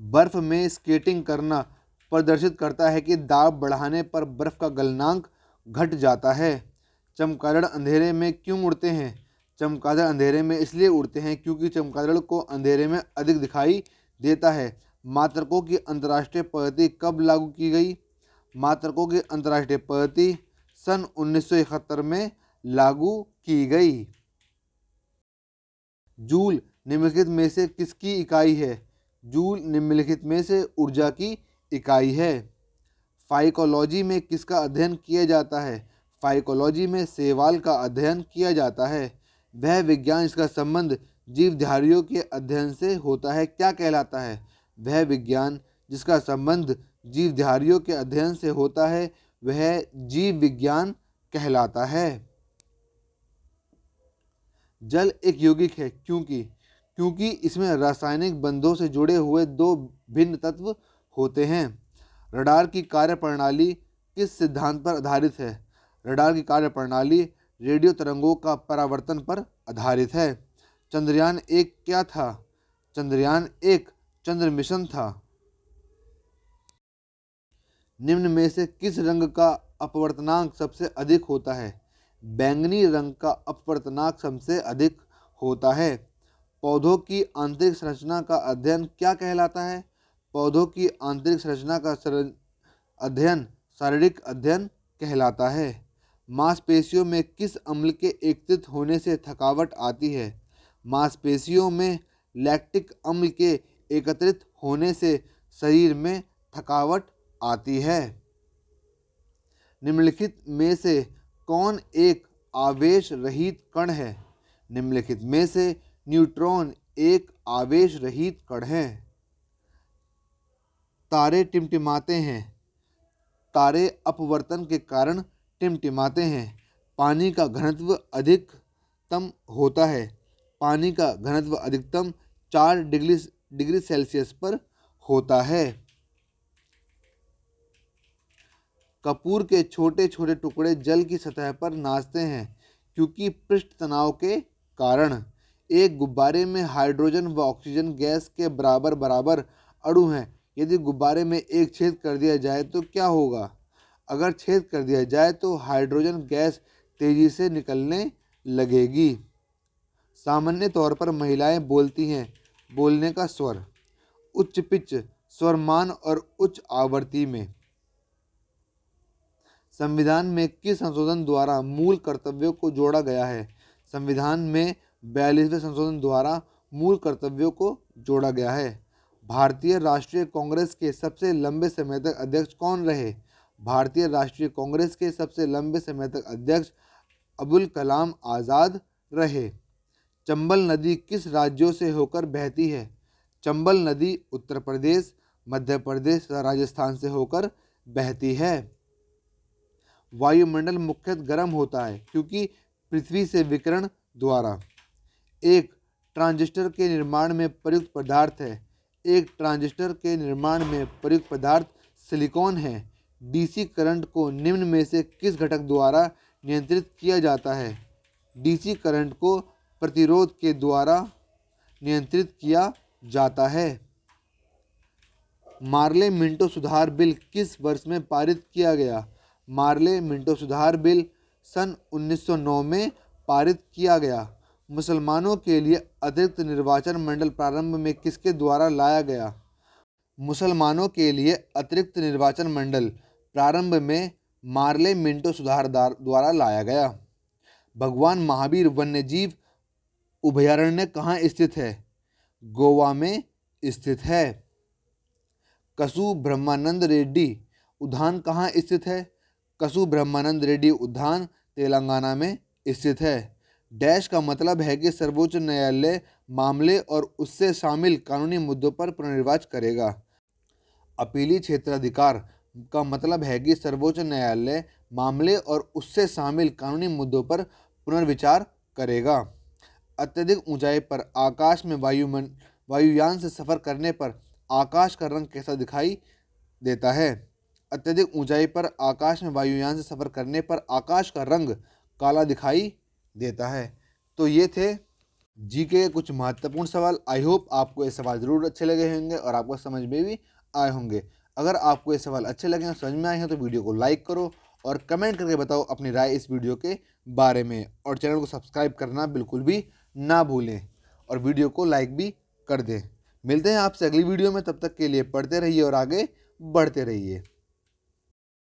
बर्फ में स्केटिंग करना प्रदर्शित करता है कि दाब बढ़ाने पर बर्फ का गलनांक घट जाता है। चमगादड़ अंधेरे में क्यों उड़ते हैं? चमगादड़ अंधेरे में इसलिए उड़ते हैं क्योंकि चमगादड़ को अंधेरे में अधिक दिखाई देता है। मात्रकों की अंतर्राष्ट्रीय पद्धति कब लागू की गई? मात्रकों की अंतर्राष्ट्रीय पद्धति सन 1971 में लागू की गई। जूल निम्नलिखित में से किसकी इकाई है? जूल निम्नलिखित में से ऊर्जा की इकाई है। फाइकोलॉजी में किसका अध्ययन किया जाता है? फाइकोलॉजी में शैवाल का अध्ययन किया जाता है। वह विज्ञान जिसका संबंध जीवधारियों के अध्ययन से होता है क्या कहलाता है? वह विज्ञान जिसका संबंध जीवधारियों के अध्ययन से होता है वह जीव विज्ञान कहलाता है। जल एक यौगिक है क्योंकि इसमें रासायनिक बंधों से जुड़े हुए दो भिन्न तत्व होते हैं। रडार की कार्यप्रणाली किस सिद्धांत पर आधारित है? रडार की कार्यप्रणाली रेडियो तरंगों का परावर्तन पर आधारित है। चंद्रयान एक क्या था? चंद्रयान एक चंद्र मिशन था। निम्न में से किस रंग का अपवर्तनांक सबसे अधिक होता है? बैंगनी रंग का अपवर्तनांक सबसे अधिक होता है। पौधों की आंतरिक संरचना का अध्ययन क्या कहलाता है? पौधों की आंतरिक संरचना का अध्ययन शारीरिक अध्ययन कहलाता है। मांसपेशियों में किस अम्ल के एकत्रित होने से थकावट आती है? मांसपेशियों में लैक्टिक अम्ल के एकत्रित होने से शरीर में थकावट आती है। निम्नलिखित में से कौन एक आवेश रहित कण है? निम्नलिखित में से न्यूट्रॉन एक आवेश रहित कण है। तारे टिमटिमाते हैं। तारे अपवर्तन के कारण टिमटिमाते हैं। पानी का घनत्व अधिकतम होता है। पानी का घनत्व अधिकतम 4 डिग्री सेल्सियस पर होता है। कपूर के छोटे छोटे टुकड़े जल की सतह पर नाचते हैं क्योंकि पृष्ठ तनाव के कारण। एक गुब्बारे में हाइड्रोजन व ऑक्सीजन गैस के बराबर बराबर अणु हैं। यदि गुब्बारे में एक छेद कर दिया जाए तो क्या होगा? अगर छेद कर दिया जाए तो हाइड्रोजन गैस तेजी से निकलने लगेगी। सामान्य तौर पर महिलाएं बोलती हैं। बोलने का स्वर उच्च पिच स्वरमान और उच्च आवृत्ति में। संविधान में किस संशोधन द्वारा मूल कर्तव्यों को जोड़ा गया है? संविधान में 42वें संशोधन द्वारा मूल कर्तव्यों को जोड़ा गया है। भारतीय राष्ट्रीय कांग्रेस के सबसे लंबे समय तक अध्यक्ष कौन रहे? भारतीय राष्ट्रीय कांग्रेस के सबसे लंबे समय तक अध्यक्ष अबुल कलाम आज़ाद रहे। चंबल नदी किस राज्यों से होकर बहती है? चंबल नदी उत्तर प्रदेश, मध्य प्रदेश तथा राजस्थान से होकर बहती है। वायुमंडल मुख्यतः गर्म होता है क्योंकि पृथ्वी से विकिरण द्वारा। एक ट्रांजिस्टर के निर्माण में प्रयुक्त पदार्थ है। एक ट्रांजिस्टर के निर्माण में प्रयुक्त पदार्थ सिलिकॉन है। डीसी करंट को निम्न में से किस घटक द्वारा नियंत्रित किया जाता है? डीसी करंट को प्रतिरोध के द्वारा नियंत्रित किया जाता है। मार्ले मिंटो सुधार बिल किस वर्ष में पारित किया गया? मार्ले मिंटो सुधार बिल सन 1909 में पारित किया गया। मुसलमानों के लिए अतिरिक्त निर्वाचन मंडल प्रारंभ में किसके द्वारा लाया गया? मुसलमानों के लिए अतिरिक्त निर्वाचन मंडल प्रारंभ में मार्ले मिंटो सुधारदार द्वारा लाया गया। भगवान महावीर वन्यजीव अभयारण्य कहाँ स्थित है? गोवा में स्थित है। कसु ब्रह्मानंद रेड्डी उद्यान कहाँ स्थित है? कसु ब्रह्मानंद रेड्डी उद्यान तेलंगाना में स्थित है। डैश का मतलब है कि सर्वोच्च न्यायालय मामले और उससे शामिल कानूनी मुद्दों पर पुनर्विचार करेगा। अपीली क्षेत्राधिकार का मतलब है कि सर्वोच्च न्यायालय मामले और उससे शामिल कानूनी मुद्दों पर पुनर्विचार करेगा। अत्यधिक ऊंचाई पर आकाश में वायुयान से सफर करने पर आकाश का रंग कैसा दिखाई देता है? अत्यधिक ऊंचाई पर आकाश में वायुयान से सफर करने पर आकाश का रंग काला दिखाई देता है। तो ये थे जीके के कुछ महत्वपूर्ण सवाल। आई होप आपको ये सवाल ज़रूर अच्छे लगे होंगे और आपको समझ में भी आए होंगे। अगर आपको ये सवाल अच्छे लगे हैं, समझ में आए हैं, तो वीडियो को लाइक करो और कमेंट करके बताओ अपनी राय इस वीडियो के बारे में, और चैनल को सब्सक्राइब करना बिल्कुल भी ना भूलें और वीडियो को लाइक भी कर दें। मिलते हैं आपसे अगली वीडियो में, तब तक के लिए पढ़ते रहिए और आगे बढ़ते रहिए।